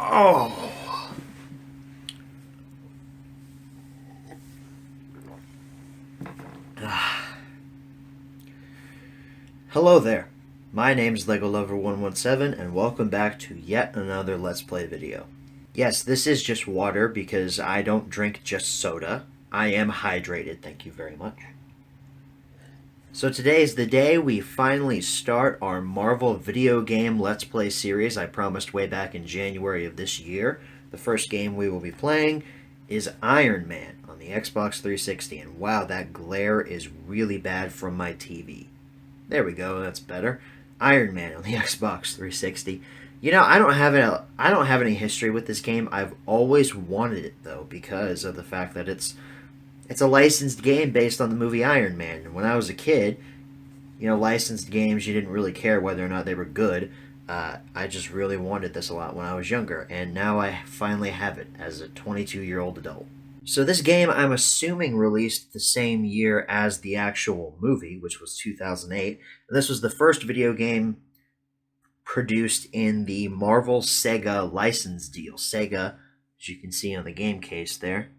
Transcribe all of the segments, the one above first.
Oh. Hello there. My name's LegoLover117 and welcome back to yet another Let's Play video. Yes, this is just water because I don't drink just soda. I am hydrated, thank you very much. So today is the day we finally start our Marvel video game Let's Play series I promised way back in January of this year. The first game we will be playing is Iron Man on the Xbox 360, and wow, that glare is really bad from my TV. There we go, that's better. Iron Man on the Xbox 360. You know, I don't have any history with this game. I've always wanted it though because of the fact that it's a licensed game based on the movie Iron Man. And when I was a kid, you know, licensed games, you didn't really care whether or not they were good. I just really wanted this a lot when I was younger, and now I finally have it as a 22-year-old adult. So this game, I'm assuming, released the same year as the actual movie, which was 2008. And this was the first video game produced in the Marvel-Sega license deal. Sega, as you can see on the game case there.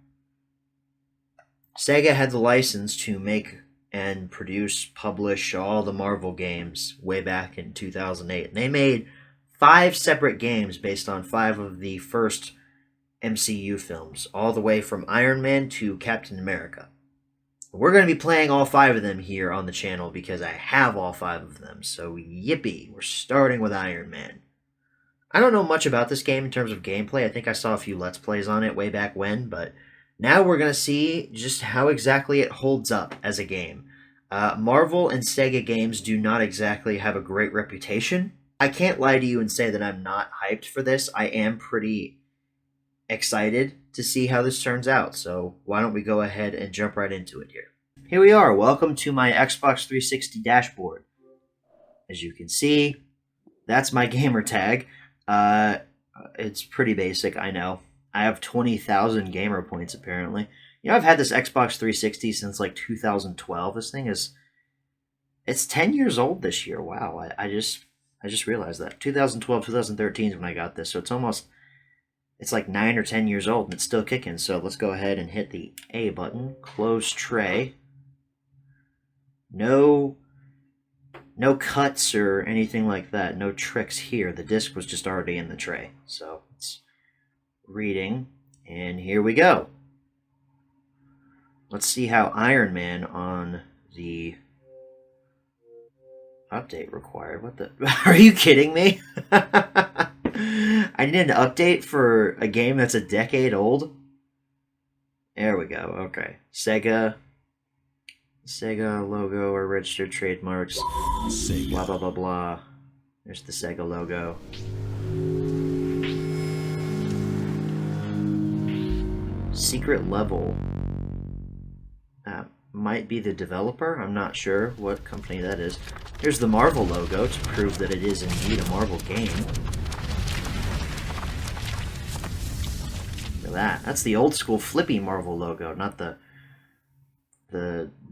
Sega had the license to make and produce, publish all the Marvel games way back in 2008. And they made 5 separate games based on 5 of the first MCU films, all the way from Iron Man to Captain America. We're going to be playing all 5 of them here on the channel because I have all 5 of them. So yippee, we're starting with Iron Man. I don't know much about this game in terms of gameplay. I think I saw a few Let's Plays on it way back when, but now we're going to see just how exactly it holds up as a game. Marvel and Sega games do not exactly have a great reputation. I can't lie to you and say that I'm not hyped for this. I am pretty excited to see how this turns out, so why don't we go ahead and jump right into it here. Here we are. Welcome to my Xbox 360 dashboard. As you can see, that's my gamer tag. It's pretty basic, I know. I have 20,000 gamer points, apparently. You know, I've had this Xbox 360 since, like, 2012. This thing is... It's 10 years old this year. Wow, I just realized that. 2012, 2013 is when I got this, so it's almost... It's like 9 or 10 years old, and it's still kicking, so let's go ahead and hit the A button. Close tray. No cuts or anything like that. No tricks here. The disc was just already in the tray, so it's... reading, and here we go. Let's see how Iron Man on the update required. What the? Are you kidding me? I need an update for a game that's a decade old? There we go. Okay. Sega logo or registered trademarks. Sega. Blah, blah, blah, blah. There's the Sega logo. Secret level. Might be the developer. I'm not sure what company that is. Here's the Marvel logo to prove that it is indeed a Marvel game. Look at that. That's the old school flippy Marvel logo, not the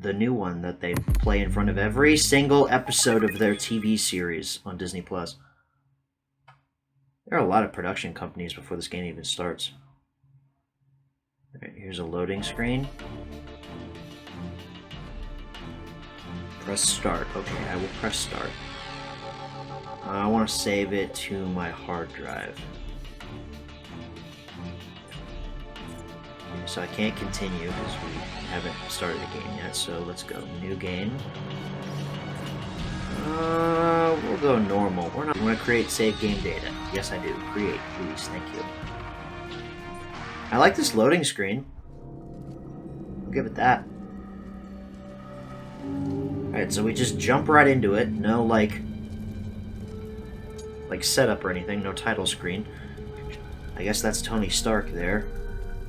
new one that they play in front of every single episode of their TV series on Disney+. There are a lot of production companies before this game even starts. Alright, here's a loading screen. Press start. Okay, I will press start. I want to save it to my hard drive. So I can't continue because we haven't started the game yet, so let's go. New game. We'll go normal. We're not going to create save game data. Yes, I do. Create, please. Thank you. I like this loading screen. I'll give it that. Alright, so we just jump right into it. No, like setup or anything. No title screen. I guess that's Tony Stark there.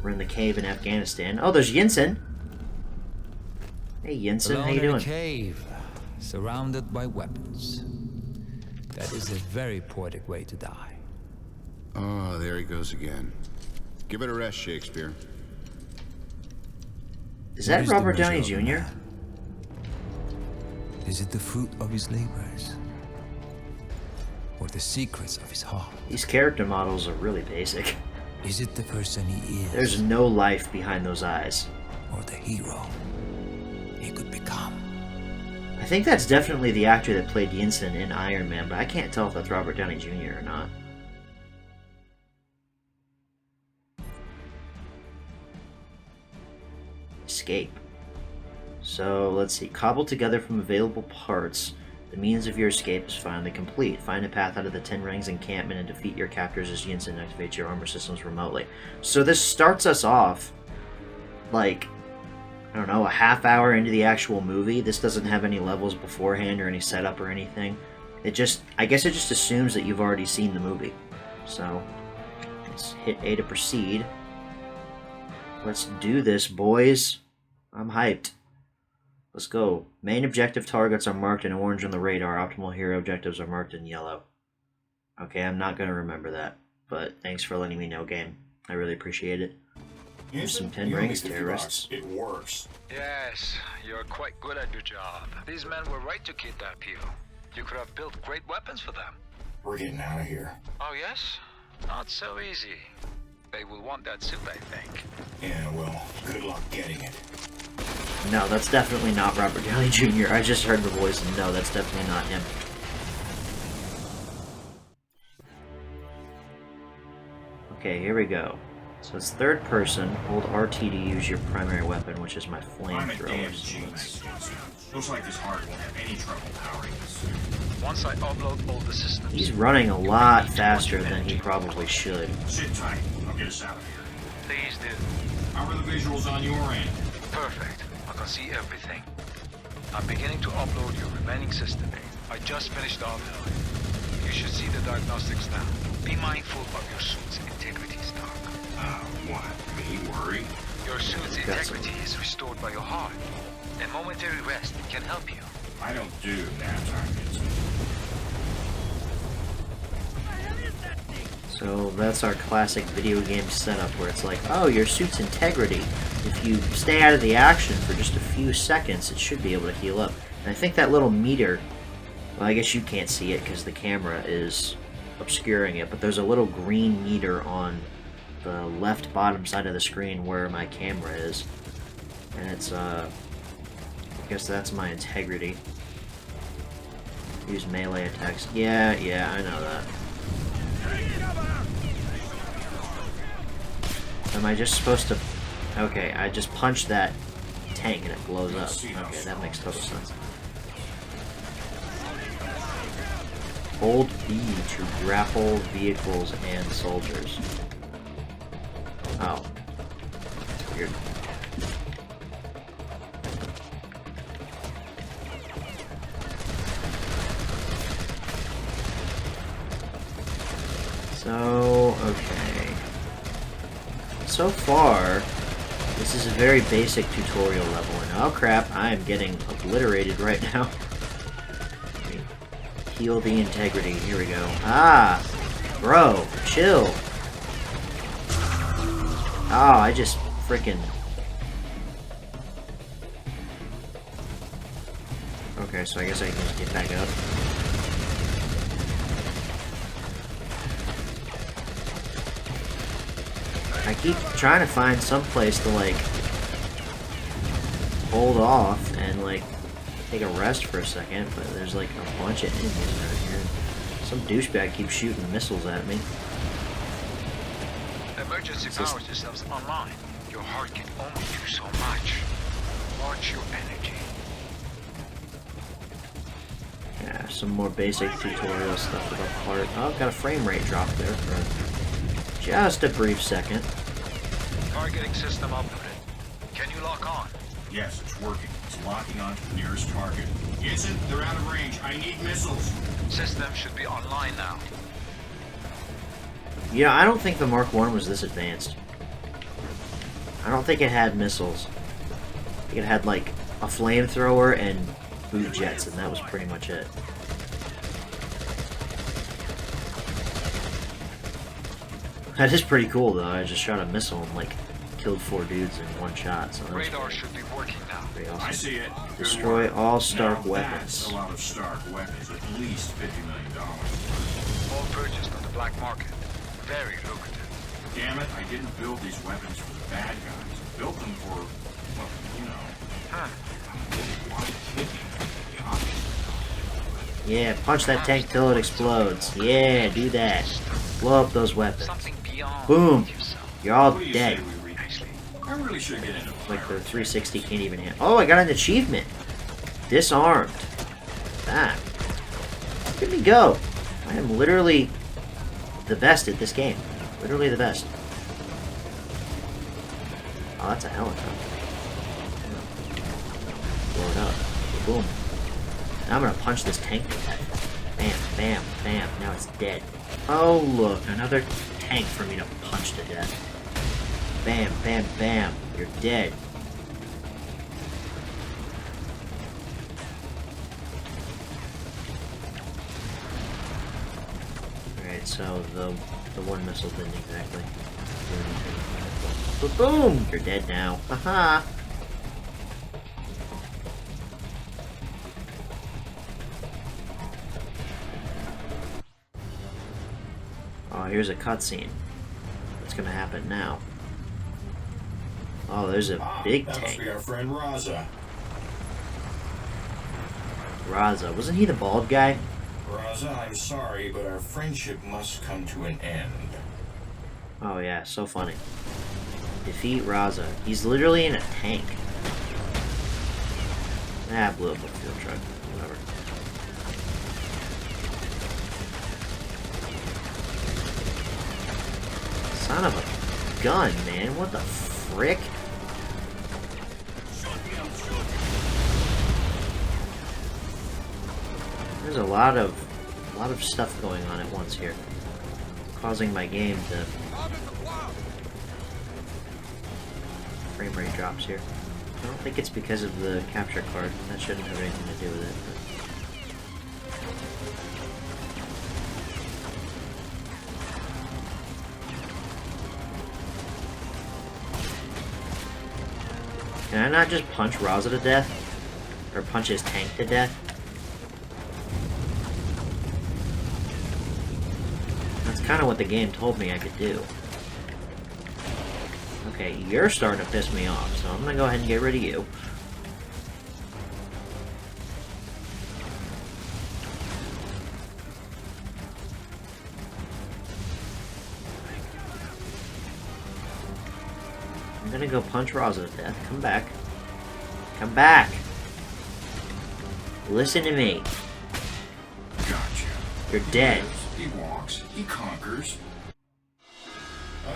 We're in the cave in Afghanistan. Oh, there's Yinsen. Hey, Yinsen, how you doing? In a cave, surrounded by weapons. That is a very poetic way to die. Oh, there he goes again. Give it a rest, Shakespeare. Is that Robert Downey Jr.? Is it the fruit of his labors? or the secrets of his heart? These character models are really basic. Is it the person he is? There's no life behind those eyes. Or the hero he could become? I think that's definitely the actor that played Yinsen in Iron Man, but I can't tell if that's Robert Downey Jr. or not. Escape. So, let's see. Cobbled together from available parts, the means of your escape is finally complete. Find a path out of the Ten Rings encampment and defeat your captors as Yinsen activates your armor systems remotely. So this starts us off, like, I don't know, a half hour into the actual movie. This doesn't have any levels beforehand or any setup or anything. It just, I guess it just assumes that you've already seen the movie. So, let's hit A to proceed. Let's do this, boys. I'm hyped. Let's go. Main objective targets are marked in orange on the radar. Optimal hero objectives are marked in yellow. Okay, I'm not going to remember that. But thanks for letting me know, game. I really appreciate it. Here's some Ten Rings terrorists. It works. Yes, you're quite good at your job. These men were right to kidnap you. You could have built great weapons for them. We're getting out of here. Oh yes? Not so easy. They will want that suit, I think. Yeah, well, good luck getting it. No, that's definitely not Robert Downey Jr. I just heard the voice and no, that's definitely not him. Okay, here we go. So it's third person. Hold RT to use your primary weapon, which is my I'm a damn flamethrower. genius. Looks like this heart won't have any trouble powering this suit. Once I upload all the systems... He's running a lot faster than he probably should. Sit tight. I'll get us out of here. Please do. How are the visuals on your end? Perfect. I can see everything. I'm beginning to upload your remaining system. I just finished uploading. You should see the diagnostics now. Be mindful of your suit's integrity, Stark. What? Me worry? Your suit's integrity is restored by your heart. A momentary rest can help you. I don't do nap time, Vincent. So that's our classic video game setup where it's like, oh, your suit's integrity. If you stay out of the action for just a few seconds, it should be able to heal up. And I think that little meter, well, I guess you can't see it because the camera is obscuring it, but there's a little green meter on the left bottom side of the screen where my camera is. And it's, I guess that's my integrity. Use melee attacks. Yeah, I know that. Am I just supposed to... Okay, I just punch that tank and it blows up. Okay, that makes total sense. Hold B to grapple vehicles and soldiers. Oh. Weird. So, okay. So far, this is a very basic tutorial level, and oh crap, I am getting obliterated right now. Heal the integrity, here we go. Ah! Bro, chill! Oh, I just frickin'... Okay, so I guess I can just get back up. I keep trying to find some place to, like, hold off and, like, take a rest for a second, but there's, like, a bunch of enemies around here. Some douchebag keeps shooting missiles at me. Emergency power systems online. Your heart can only do so much. Watch your energy. Yeah, some more basic tutorial stuff about heart. Oh, got a frame rate drop there for just a brief second. Targeting system uploaded. Can you lock on? Yes, it's working. It's locking onto the nearest target. Vincent, they're out of range. I need missiles. System should be online now. Yeah, I don't think the Mark 1 was this advanced. I don't think it had missiles. I think it had, like, a flamethrower and boot jets, and that was pretty much it. That is pretty cool, though. I just shot a missile and, like, killed 4 dudes in one shot. So Radar should be working now. pretty awesome. I see it. Good Destroy work. all Stark Now weapons. That's a lot of Stark weapons. At least $50 million. all purchased on the black market. Very lucrative. Damn it, I didn't build these weapons for the bad guys. I built them for, well, you know. Huh. Yeah, punch that tank till it explodes. Yeah, do that. Blow up those weapons. Something beyond Boom. yourself. You're all What do you dead. say we read? I really should get into Like the firearms. 360 can't even hit. Oh, I got an achievement. Disarmed. That. Look at me go. I am literally the best at this game. Literally the best. Oh, that's a helicopter. Blow it up. Boom. Now I'm gonna punch this tank to death. Bam, bam, bam. Now it's dead. Oh, look. Another tank for me to punch to death. Bam, bam, bam. You're dead. Alright, so the one missile didn't exactly do anything. But boom! You're dead now. Haha! Oh, here's a cutscene. What's gonna happen now? Oh, there's a big that must tank. be our friend Raza. Raza. Wasn't he the bald guy? Raza, I'm sorry, but our friendship must come to an end. Oh yeah, so funny. Defeat Raza. He's literally in a tank. Ah, blew up a fuel truck. Whatever. Son of a gun, man. What the frick? There's a lot of stuff going on at once here, causing my game to frame rate drops here. I don't think it's because of the capture card. That shouldn't have anything to do with it. But... Can I not just punch Raza to death? Or punch his tank to death? That's kind of what the game told me I could do. Okay, you're starting to piss me off, so I'm gonna go ahead and get rid of you. I'm gonna go punch Raza to death. Come back. Come back! Listen to me. Gotcha. You're dead. He walks. He conquers.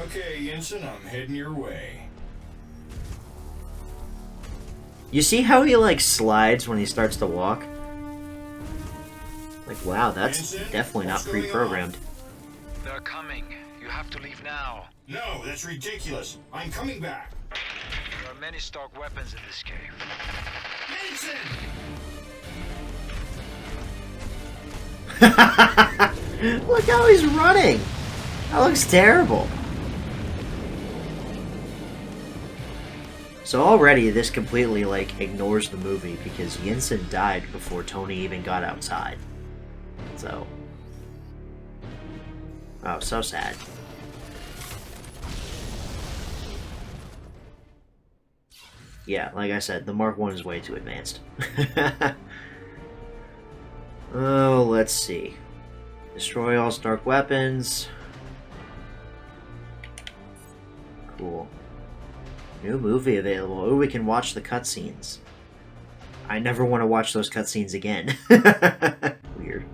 Okay, Yinsen, I'm heading your way. You see how he, like, slides when he starts to walk? Like, wow, that's Vincent, definitely not what's going pre-programmed. They're coming. You have to leave now. No, that's ridiculous. I'm coming back. There are many stock weapons in this cave. Yinsen! Look how he's running! That looks terrible. So already this completely, like, ignores the movie because Yinsen died before Tony even got outside. So... Oh, so sad. Yeah, like I said, the Mark 1 is way too advanced. Oh, let's see. Destroy all Stark weapons. Cool. New movie available. Oh, we can watch the cutscenes. I never want to watch those cutscenes again. Weird.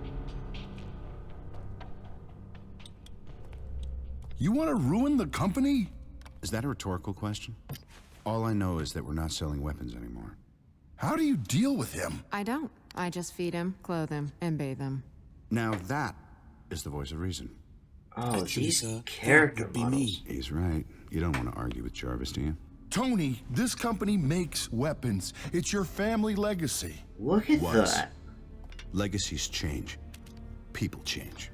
You want to ruin the company? Is that a rhetorical question? All I know is that we're not selling weapons anymore. How do you deal with him? I don't. I just feed him, clothe him, and bathe him. Now that is the voice of reason. Oh, Actually, these sir, character that would be models. me. He's right. You don't want to argue with Jarvis, do you? Tony, this company makes weapons. It's your family legacy. Look at Was. that. Legacies change. People change.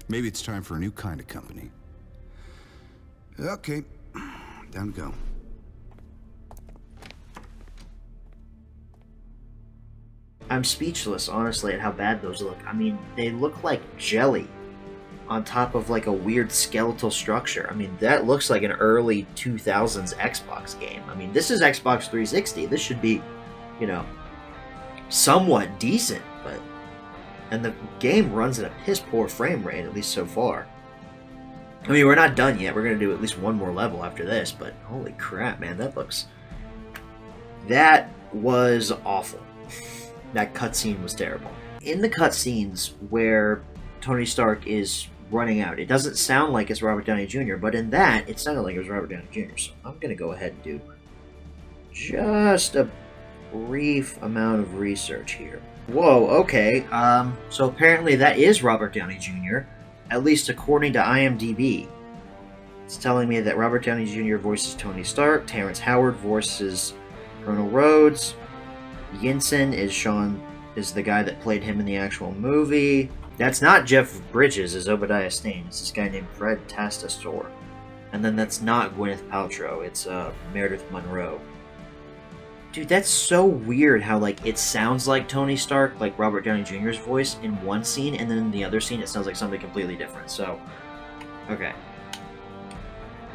Maybe it's time for a new kind of company. Okay, down to go. I'm speechless, honestly, at how bad those look. I mean, they look like jelly. on top of like a weird skeletal structure. I mean, that looks like an early 2000s Xbox game. I mean, this is Xbox 360. This should be, you know, somewhat decent, but... And the game runs at a piss-poor frame rate, at least so far. I mean, we're not done yet. We're going to do at least one more level after this, but holy crap, man, that looks... That was awful. That cutscene was terrible. In the cutscenes where Tony Stark is running out, it doesn't sound like it's Robert Downey Jr., but in that, it sounded like it was Robert Downey Jr., so I'm going to go ahead and do just a brief amount of research here. Whoa, okay, so apparently that is Robert Downey Jr., at least according to IMDb. It's telling me that Robert Downey Jr. voices Tony Stark, Terrence Howard voices Colonel Rhodes, Yinsen is the guy that played him in the actual movie. That's not Jeff Bridges as Obadiah Stane. It's this guy named Fred Tatasciore. And then that's not Gwyneth Paltrow. It's Meredith Monroe. Dude, that's so weird how, like, it sounds like Tony Stark, like Robert Downey Jr.'s voice in one scene, and then in the other scene it sounds like something completely different. So, okay.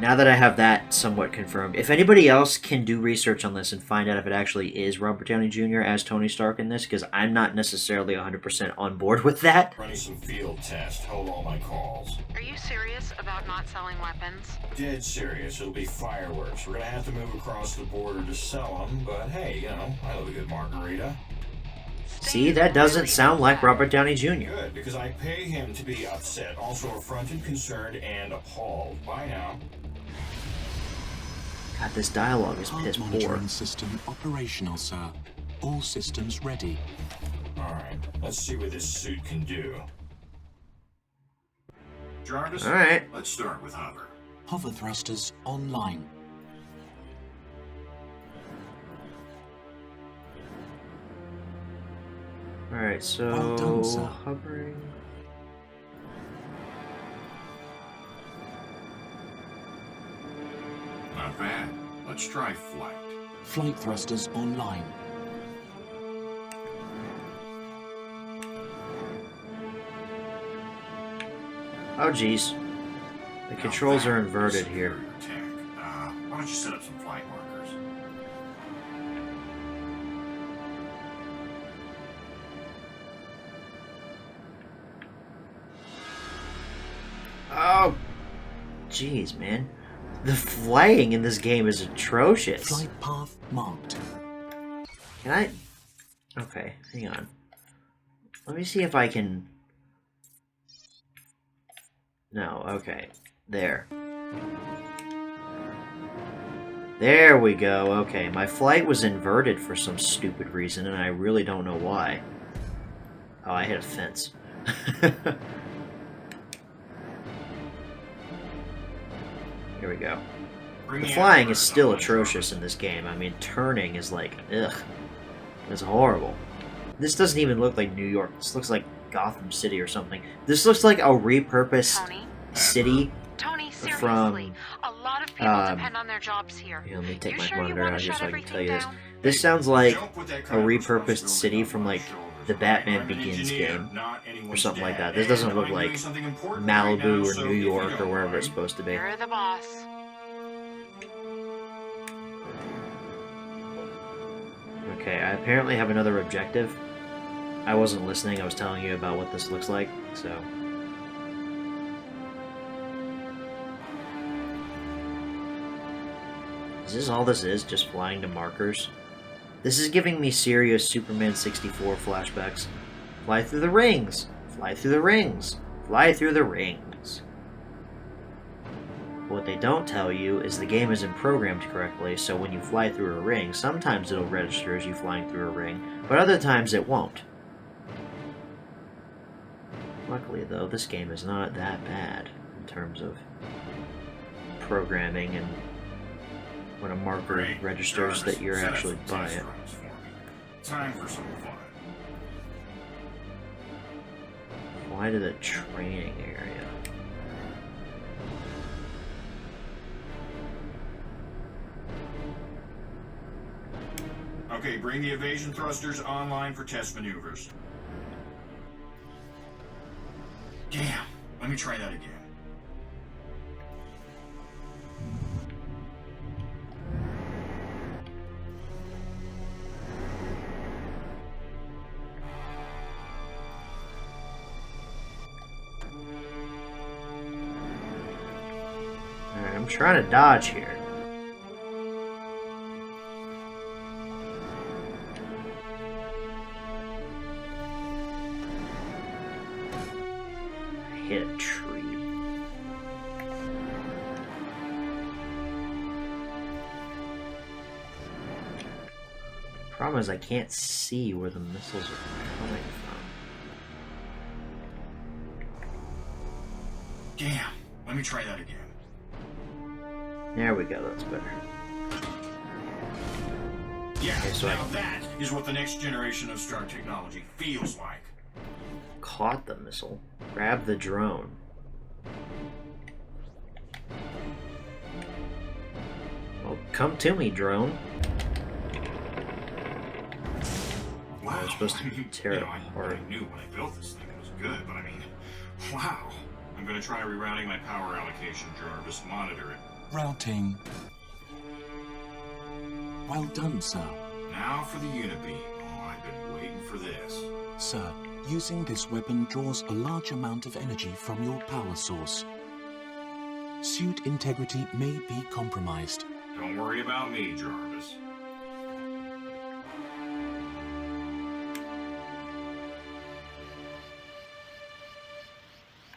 Now that I have that somewhat confirmed, if anybody else can do research on this and find out if it actually is Robert Downey Jr. as Tony Stark in this, because I'm not necessarily 100% on board with that. Running some field tests. Hold all my calls. Are you serious about not selling weapons? Dead serious. It'll be fireworks. We're gonna have to move across the border to sell them, but hey, you know, I love a good margarita. See, that doesn't sound like Robert Downey Jr. Good, because I pay him to be upset, also affronted, concerned, and appalled. Bye now. God, this dialogue is piss poor. Monitoring system operational, sir. All systems ready. Alright, let's see what this suit can do. Jarvis, Alright. Let's start with hover. Hover thrusters online. Alright, so... Well done, sir. Hovering... Not bad. Let's try flight. Flight thrusters online. Oh, geez. The controls are inverted here. Why don't you set up some flight markers? Oh, jeez, man. The flying in this game is atrocious. Flight path marked. Can I... Okay, hang on. Let me see if I can... No, okay. There. There we go, okay. My flight was inverted for some stupid reason, and I really don't know why. Oh, I hit a fence. Here we go. The flying is still atrocious in this game. I mean, turning is like, ugh. It's horrible. This doesn't even look like New York. This looks like Gotham City or something. This looks like a repurposed city Tony, seriously. from... A lot of people depend on their jobs here. Let me take You my sure you monitor wanna out here shut so I can tell you this. everything down? This sounds like a repurposed city from like the Batman Begins game or something like that. This doesn't look like Malibu or New York or wherever it's supposed to be. You're the boss. Okay, I apparently have another objective. I wasn't listening, I was telling you about what this looks like, so... Is this all this is? Just flying to markers? This is giving me serious Superman 64 flashbacks. Fly through the rings! Fly through the rings! Fly through the rings! What they don't tell you is the game isn't programmed correctly, so when you fly through a ring, sometimes it'll register as you flying through a ring, but other times it won't. Luckily though, this game is not that bad in terms of programming and when a marker registers that you're actually by it. Time for some fun. Fly to the training area. Okay, bring the evasion thrusters online for test maneuvers. Damn, let me try that again. Alright, I'm trying to dodge here. I hit a tree. Problem is I can't see where the missiles are coming from. Damn, let me try that again. There we go, that's better. Yeah, Okay, so now that is what the next generation of Stark technology feels like. Caught the missile. Grab the drone. Well, come to me, drone. Wow. I was supposed to tear it I apart. knew when I built this thing it was good, but I mean, wow. I'm gonna try rerouting my power allocation, Jarvis. Monitor it. Routing. Well done, sir. Now for the Unibeam. Oh, I've been waiting for this. Sir, using this weapon draws a large amount of energy from your power source. Suit integrity may be compromised. Don't worry about me, Jarvis.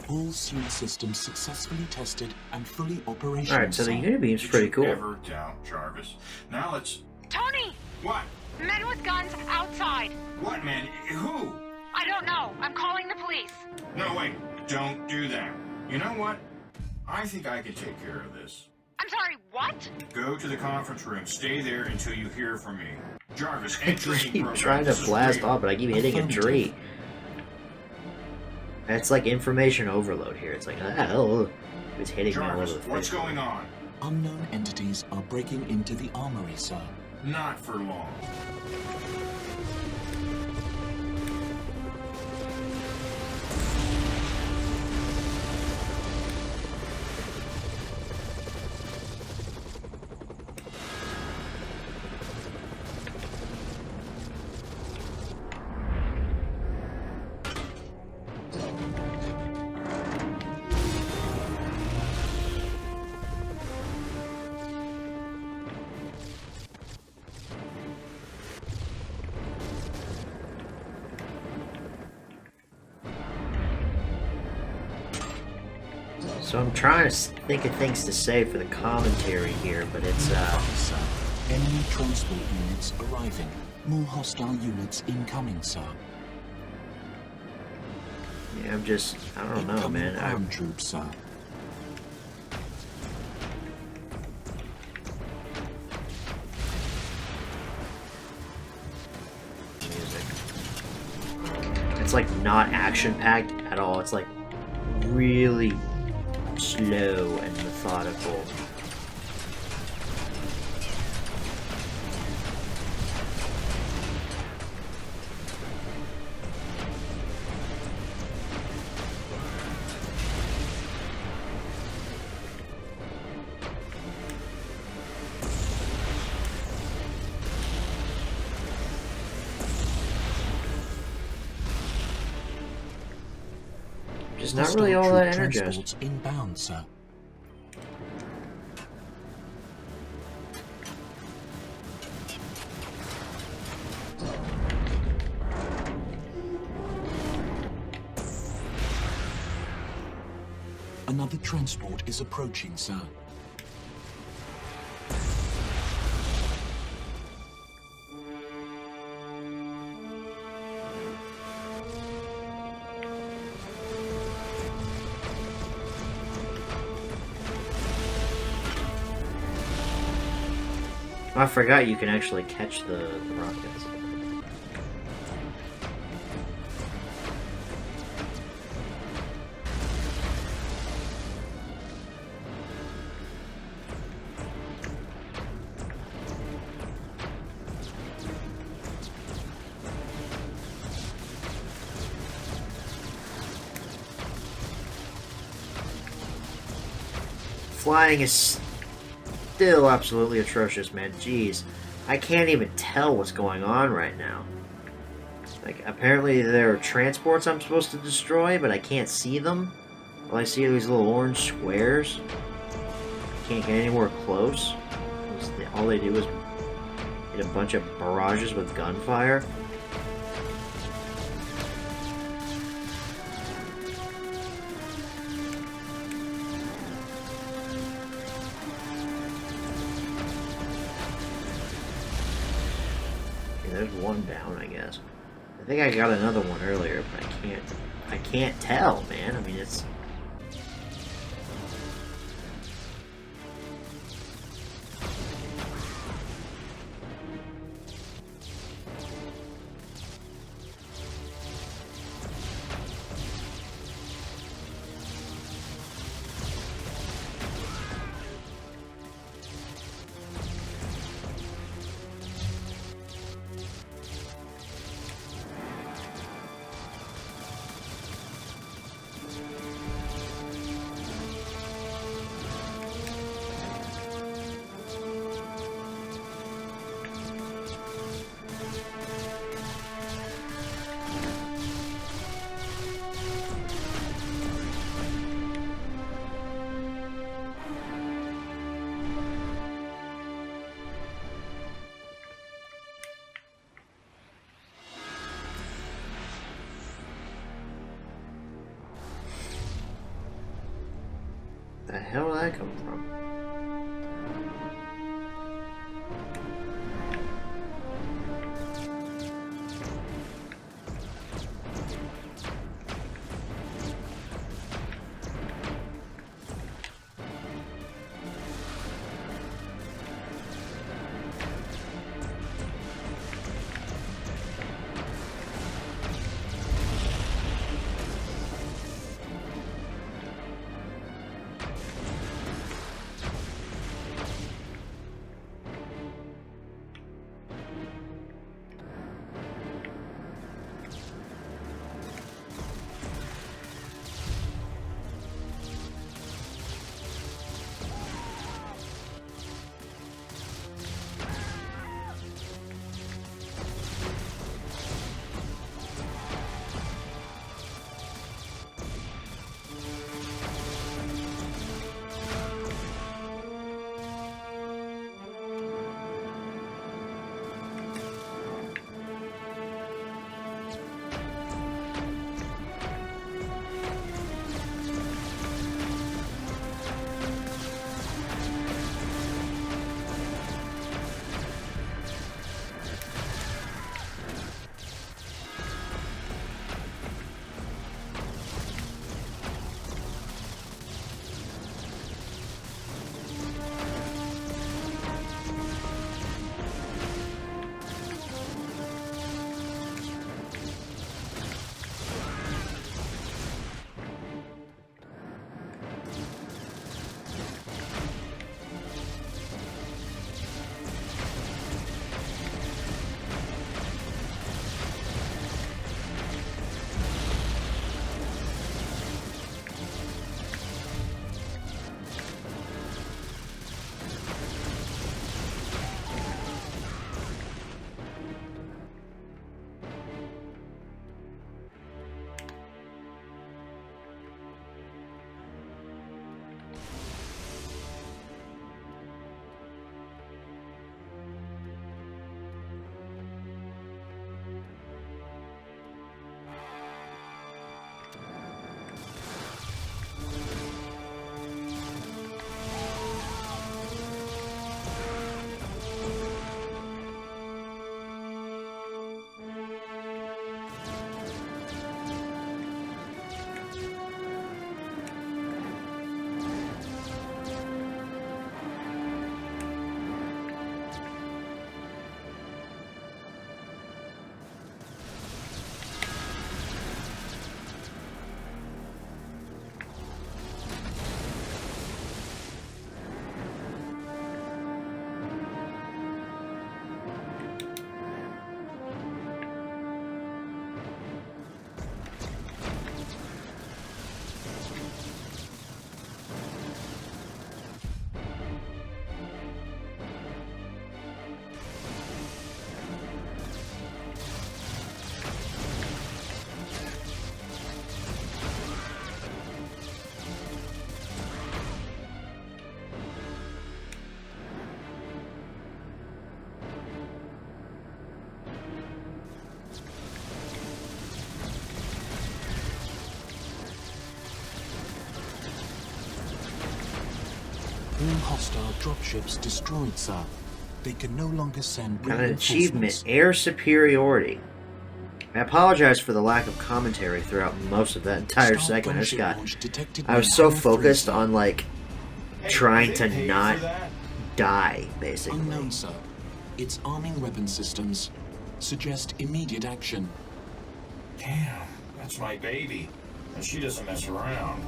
All suit systems successfully tested and fully operational. Alright, so the sir. Unibeam's pretty Did cool. you ever doubt Jarvis? Now let's... Tony! What? Men with guns outside. What, man? Who? I don't know. I'm calling the police. No, wait. Don't do that. You know what? I think I can take care of this. I'm sorry, what? Go to the conference room. Stay there until you hear from me. Jarvis, I keep trying to blast off, but I keep hitting a tree. It's like information overload here. It's like, oh, it's hitting me all over Jarvis, the face. what's going on? Unknown entities are breaking into the armory, sir. Not for long. So I'm trying to think of things to say for the commentary here, but it's Sir, enemy transport units arriving. More hostile units incoming, sir. yeah, I'm just, I don't know, Incoming man. armed troops, sir. It's like not action packed at all. It's like really slow and methodical. Just not Hostile really all troop that energized. transports inbound, sir. Another transport is approaching, sir. I forgot you can actually catch the rockets. flying is still absolutely atrocious, man. Jeez. I can't even tell what's going on right now. Like, apparently there are transports I'm supposed to destroy, but I can't see them. All I see are these little orange squares. Can't get anywhere close. All they do is hit a bunch of barrages with gunfire. Okay, there's one down, I guess. I think I got another one earlier, but I can't tell, man. I mean, it's... The hell did that come from? hostile dropships destroyed, sir. They can no longer send Got an achievement, reinforcements. air superiority. I apologize for the lack of commentary throughout most of that entire Star segment. I just gunship got, launch detected I was near so Half focused Three, on like Hey, trying is to it paid not for that? die, basically. Unknown, sir. Its arming weapon systems suggest immediate action. Damn, that's my baby. And she doesn't mess around.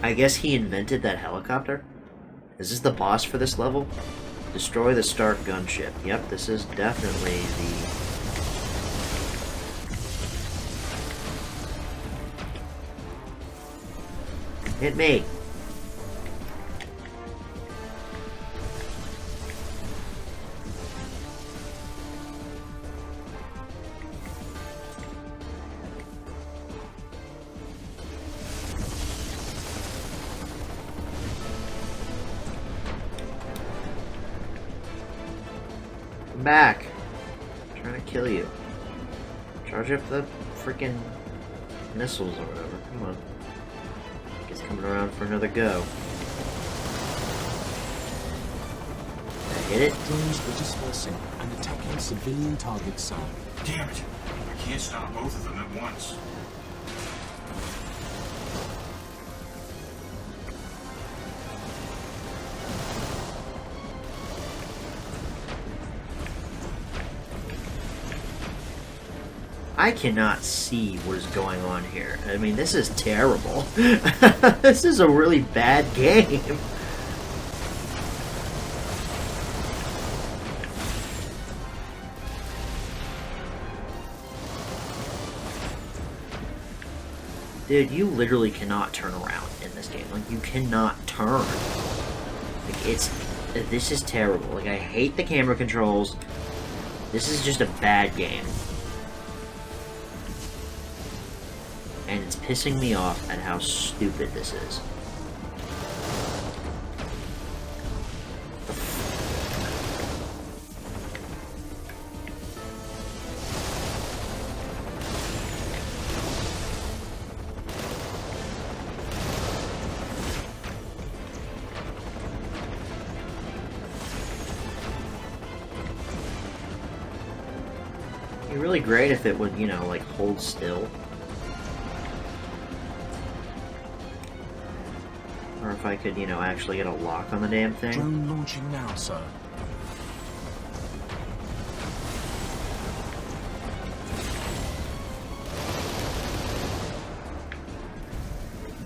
I guess he invented that helicopter? Is this the boss for this level? Destroy the Stark gunship. Yep, this is definitely the... Hit me! Come back. I'm trying to kill you. Charge up the freaking missiles or whatever. Come on. It's coming around for another go. Did I hit it? Drones are dispersing and attacking civilian targets, sir. Damn it. I can't stop both of them at once. I cannot see what is going on here. I mean, this is terrible. This is a really bad game. Dude, you literally cannot turn around in this game. Like, you cannot turn. Like, this is terrible. Like, I hate the camera controls. This is just a bad game. And it's pissing me off at how stupid this is. It'd be really great if it would, you know, like, hold still. Or if I could, you know, actually get a lock on the damn thing. Drone launching now, sir.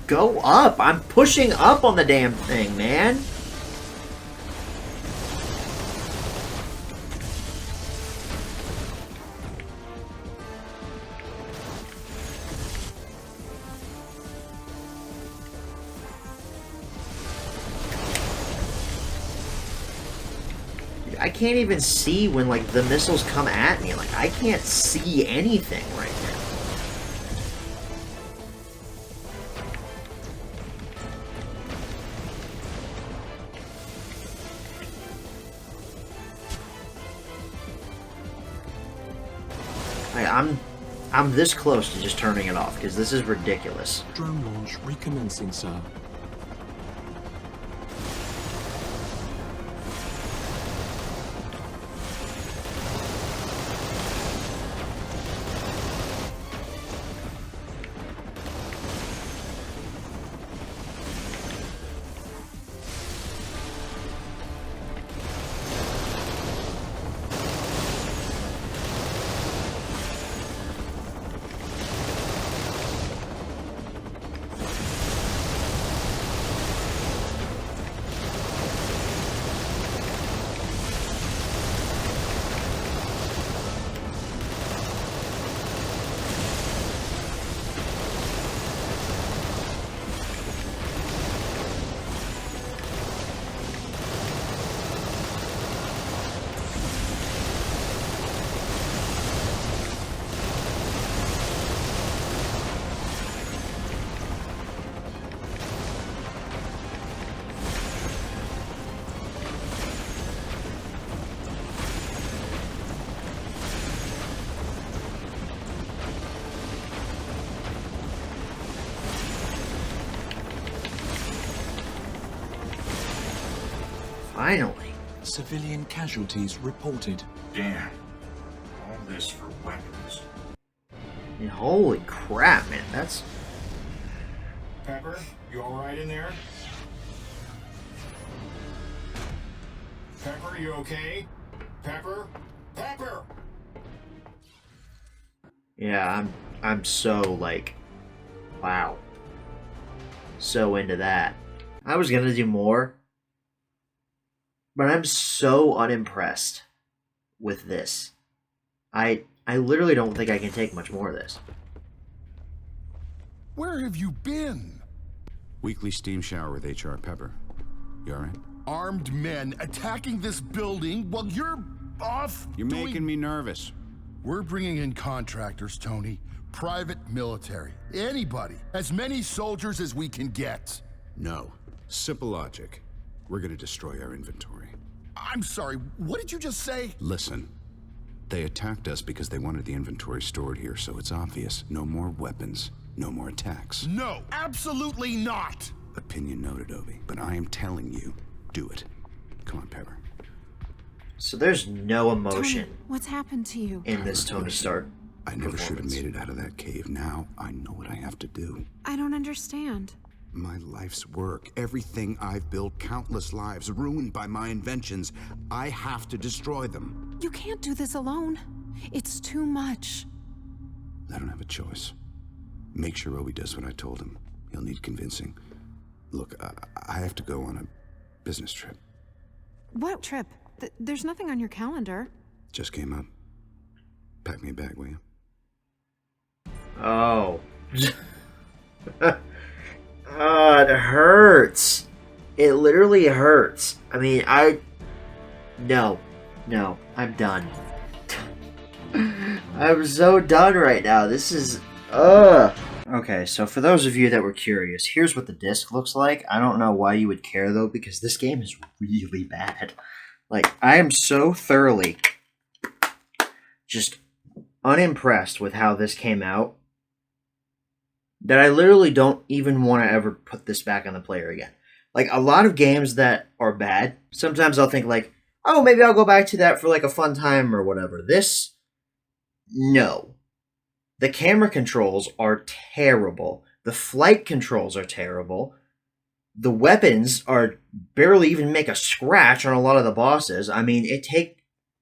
Go up! I'm pushing up on the damn thing, man! I can't even see when, like, the missiles come at me. Like, I can't see anything right now. I'm this close to just turning it off, because this is ridiculous. Drone launch recommencing, sir. Finally. Civilian casualties reported. Damn. All this for weapons. And holy crap, man. That's... Pepper, you alright in there? Pepper, you okay? Pepper? Pepper! Yeah, I'm so, like... Wow. So into that. I was gonna do more, but I'm so unimpressed with this. I literally don't think I can take much more of this. Where have you been? Weekly steam shower with HR Pepper. You alright? Armed men attacking this building while you're off You're doing... making me nervous. We're bringing in contractors, Tony. Private military. Anybody. As many soldiers as we can get. No. Simple logic. We're gonna destroy our inventory. I'm sorry, what did you just say? Listen. They attacked us because they wanted the inventory stored here, so it's obvious. No more weapons. No more attacks. No, absolutely not! Opinion noted, Obi. But I am telling you, do it. Come on, Pepper. So there's no emotion Tony, what's happened to you? in this Tony Stark I never should have performance. made it out of that cave. Now I know what I have to do. I don't understand. My life's work, everything I've built, countless lives, ruined by my inventions. I have to destroy them. You can't do this alone. It's too much. I don't have a choice. Make sure Obi does what I told him. He'll need convincing. Look, I have to go on a business trip. What trip? There's nothing on your calendar. Just came up. Pack me a bag, will you? Oh. It hurts. It literally hurts. I mean, No, I'm done. I'm so done right now. This is... Okay, so for those of you that were curious, here's what the disc looks like. I don't know why you would care, though, because this game is really bad. Like, I am so thoroughly just unimpressed with how this came out that I literally don't even want to ever put this back on the player again. Like, a lot of games that are bad, sometimes I'll think like, oh, maybe I'll go back to that for like a fun time or whatever. This, no. The camera controls are terrible. The flight controls are terrible. The weapons are barely even make a scratch on a lot of the bosses. I mean,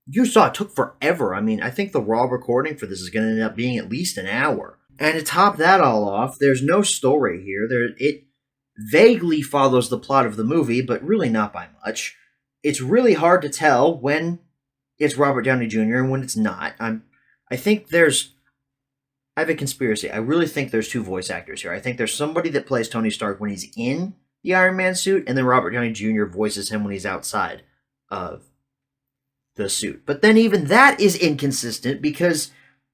you saw it took forever. I mean, I think the raw recording for this is going to end up being at least an hour. And to top that all off, there's no story here. It vaguely follows the plot of the movie, but really not by much. It's really hard to tell when it's Robert Downey Jr. and when it's not. I have a conspiracy. I really think there's two voice actors here. I think there's somebody that plays Tony Stark when he's in the Iron Man suit, and then Robert Downey Jr. voices him when he's outside of the suit. But then even that is inconsistent, because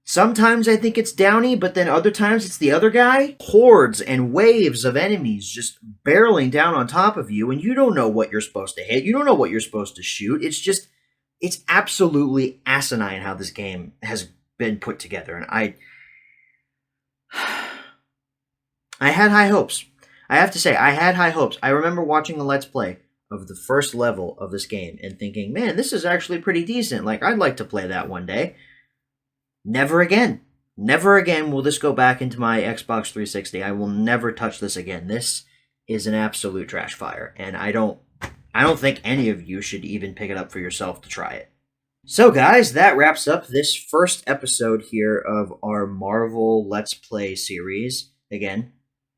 sometimes I think it's Downey, but then other times it's the other guy. Hordes and waves of enemies just barreling down on top of you, and you don't know what you're supposed to hit. You don't know what you're supposed to shoot. It's absolutely asinine how this game has been put together, and I had high hopes. I have to say, I had high hopes. I remember watching a Let's Play of the first level of this game and thinking, man, this is actually pretty decent. Like, I'd like to play that one day. Never again. Never again will this go back into my Xbox 360. I will never touch this again. This is an absolute trash fire, and I don't think any of you should even pick it up for yourself to try it. So guys, that wraps up this first episode here of our Marvel Let's Play series. Again,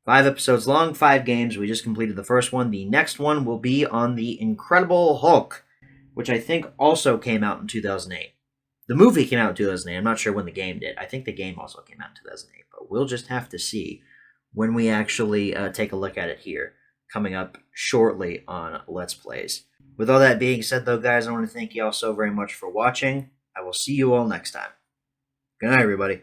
5 episodes long, 5 games. We just completed the first one. The next one will be on the Incredible Hulk, which I think also came out in 2008. The movie came out in 2008. I'm not sure when the game did. I think the game also came out in 2008, but we'll just have to see when we actually take a look at it here, coming up shortly on Let's Plays. With all that being said, though, guys, I want to thank you all so very much for watching. I will see you all next time. Good night, everybody.